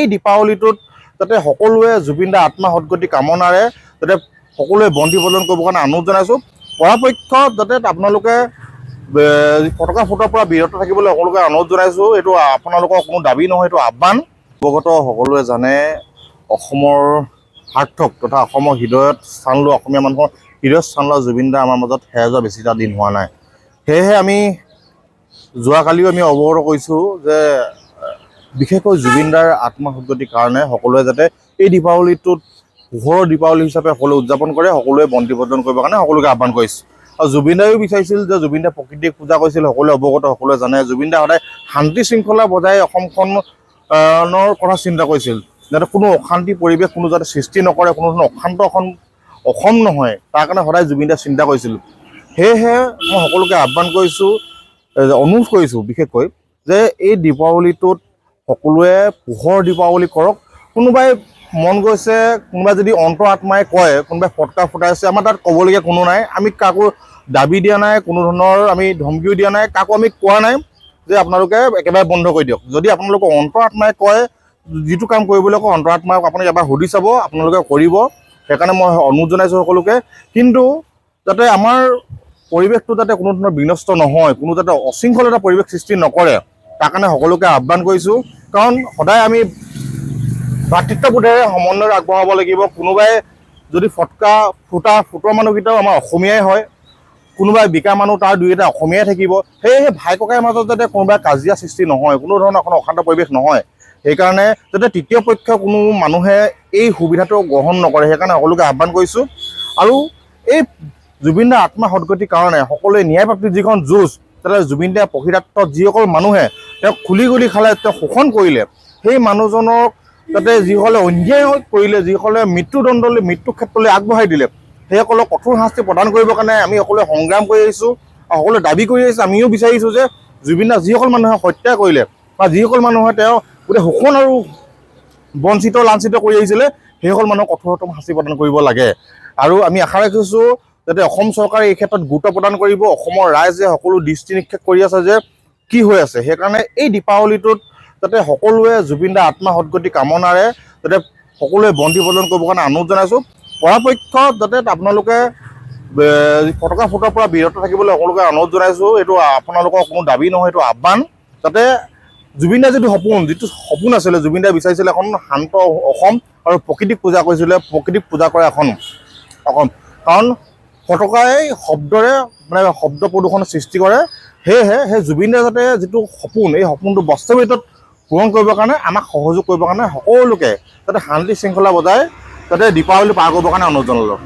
এই দীপাৱলীটোত যাতে সকলোৱে জুবিন দাৰ আত্মা সদগতি কামনাৰে যাতে সকলোৱে বন্তি প্ৰজ্বলন কৰিবৰ কাৰণে অনুৰোধ জনাইছোঁ। পৰাপক্ষত যাতে আপোনালোকে ফটকা ফুটোৱাৰ পৰা বিৰত থাকিবলৈ সকলোকে অনুৰোধ জনাইছোঁ। এইটো আপোনালোকৰ কোনো দাবী নহয়, এইটো আহ্বান। অৱগত সকলোৱে জানে অসমৰ সাৰ্থক তথা অসমৰ হৃদয়ত স্থান লোৱা, অসমীয়া মানুহৰ হৃদয়ত স্থান লোৱা জুবিন দা আমাৰ মাজত হেৰাই যোৱা বেছিটা দিন হোৱা নাই। সেয়েহে আমি যোৱাকালিও আমি অৱগত কৰিছোঁ যে বিশেষকৈ জুবিন দাৰ আত্মা সদগতিৰ কাৰণে সকলোৱে যাতে এই দীপাৱলীটোত পোহৰৰ দীপাৱলী হিচাপে সকলোৱে উদযাপন কৰে, সকলোৱে বন্তি প্ৰজ্বলন কৰিবৰ কাৰণে সকলোকে আহ্বান কৰিছোঁ। আৰু জুবিন দায়ো বিচাৰিছিল যে জুবিন দাই প্ৰকৃতিক পূজা কৰিছিল, সকলোৱে অৱগত, সকলোৱে জানে। জুবিন দাই সদায় শান্তি শৃংখলা বজাই অসমখনৰ কথা চিন্তা কৰিছিল, যাতে কোনো অশান্তি পৰিৱেশ কোনো যাতে সৃষ্টি নকৰে, কোনো ধৰণৰ অশান্ত অসম নহয়, তাৰ কাৰণে সদায় জুবিন দাই চিন্তা কৰিছিল। সেয়েহে মই সকলোকে আহ্বান কৰিছোঁ, অনুৰোধ কৰিছোঁ বিশেষকৈ যে এই দীপাৱলীটোত সকলোৱে পোহৰ দীপাৱলী কৰক। কোনোবাই মন গৈছে, কোনোবাই যদি অন্তৰ আত্মাই কয়, কোনোবাই ফটকা ফুটাইছে, আমাৰ তাত ক'বলগীয়া কোনো নাই। আমি কাকো দাবী দিয়া নাই, কোনো ধৰণৰ আমি ধমকিও দিয়া নাই, কাকো আমি কোৱা নাই যে আপোনালোকে একেবাৰে বন্ধ কৰি দিয়ক। যদি আপোনালোকৰ অন্তৰ আত্মাই কয়, যিটো কাম কৰিবলৈ কয় অন্তৰ আত্মাক আপোনালোকে এবাৰ সুধি চাব, আপোনালোকে কৰিব। সেইকাৰণে মই অনুৰোধ জনাইছোঁ সকলোকে। কিন্তু যাতে আমাৰ পৰিৱেশটো যাতে কোনো ধৰণৰ বিনষ্ট নহয়, কোনো যাতে অশৃংখল এটা পৰিৱেশ সৃষ্টি নকৰে, তাৰ কাৰণে সকলোকে আহ্বান কৰিছোঁ। কাৰণ সদায় আমি ভাতৃত্ববোধেৰে সমন্বয় আগবঢ়াব লাগিব। কোনোবাই যদি ফটকা ফুটোৱা মানুহকেইটাও আমাৰ অসমীয়াই হয়, কোনোবাই বিকা মানুহ তাৰ দুই এটা অসমীয়াই থাকিব। সেয়েহে ভাই ককাইৰ মাজত যাতে কোনোবাই কাজিয়া সৃষ্টি নহয়, কোনো ধৰণৰ এখন অশান্ত পৰিৱেশ নহয়, সেইকাৰণে যাতে তৃতীয় পক্ষ কোনো মানুহে এই সুবিধাটো গ্ৰহণ নকৰে, সেইকাৰণে সকলোকে আহ্বান কৰিছোঁ। আৰু এই জুবিন দাৰ আত্মা সদগতিৰ কাৰণে সকলোৱে ন্যায়প্ৰাপ্তিৰ যিখন যুঁজ, তাতে জুবিন দাৰ প্ৰকৃতাৰ্থত যিসকল মানুহে তেওঁক খুলি গুলি খালে, তেওঁক শোষণ কৰিলে, সেই মানুহজনক যাতে যিসকলে অন্যায় কৰিলে, যিসকলে মৃত্যুদণ্ডলৈ মৃত্যু ক্ষেত্ৰলৈ আগবঢ়াই দিলে, সেইসকলক কঠোৰ শাস্তি প্ৰদান কৰিবৰ কাৰণে আমি সকলোৱে সংগ্ৰাম কৰি আহিছোঁ আৰু সকলোৱে দাবী কৰি আহিছোঁ। আমিও বিচাৰিছোঁ যে জুবিন দাক যিসকল মানুহে হত্যা কৰিলে বা যিসকল মানুহে তেওঁ গোটেই শোষণ আৰু বঞ্চিত লাঞ্ছিত কৰি আহিছিলে, সেইসকল মানুহক কঠোৰতম শাস্তি প্ৰদান কৰিব লাগে। আৰু আমি আশা ৰাখিছোঁ যাতে অসম চৰকাৰে এই ক্ষেত্ৰত গুৰুত্ব প্ৰদান কৰিব। অসমৰ ৰাইজে সকলো দৃষ্টি নিক্ষেপ কৰি আছে যে কি হৈ আছে। সেইকাৰণে এই দীপাৱলীটোত যাতে সকলোৱে জুবিন দাৰ আত্মা সদগতি কামনাৰে যাতে সকলোৱে বন্তি প্ৰজ্বলন কৰিবৰ কাৰণে অনুৰোধ জনাইছোঁ। পৰাপক্ষত যাতে আপোনালোকে ফটকা ফুটোৱাৰ পৰা বিৰত থাকিবলৈ সকলোকে অনুৰোধ জনাইছোঁ। এইটো আপোনালোকৰ কোনো দাবী নহয়, এইটো আহ্বান। যাতে জুবিন দাৰ যিটো সপোন আছিলে, জুবিন দাই বিচাৰিছিলে এখন শান্ত অসম আৰু প্ৰকৃতিক পূজা কৰিছিলে, প্ৰকৃতিক পূজা কৰা এখন অসম। কাৰণ ফটকাই শব্দৰে শব্দ প্ৰদূষণৰ সৃষ্টি কৰে। সেয়েহে সেই জুবিন দাৰ যাতে যিটো সপোন, এই সপোনটো বাস্তৱিকত পূৰণ কৰিবৰ কাৰণে আমাক সহযোগ কৰিবৰ কাৰণে সকলোকে যাতে শান্তি শৃংখলা বজাই যাতে দীপাৱলী পাৰ কৰিবৰ কাৰণে অনুৰোধ জনালোঁ।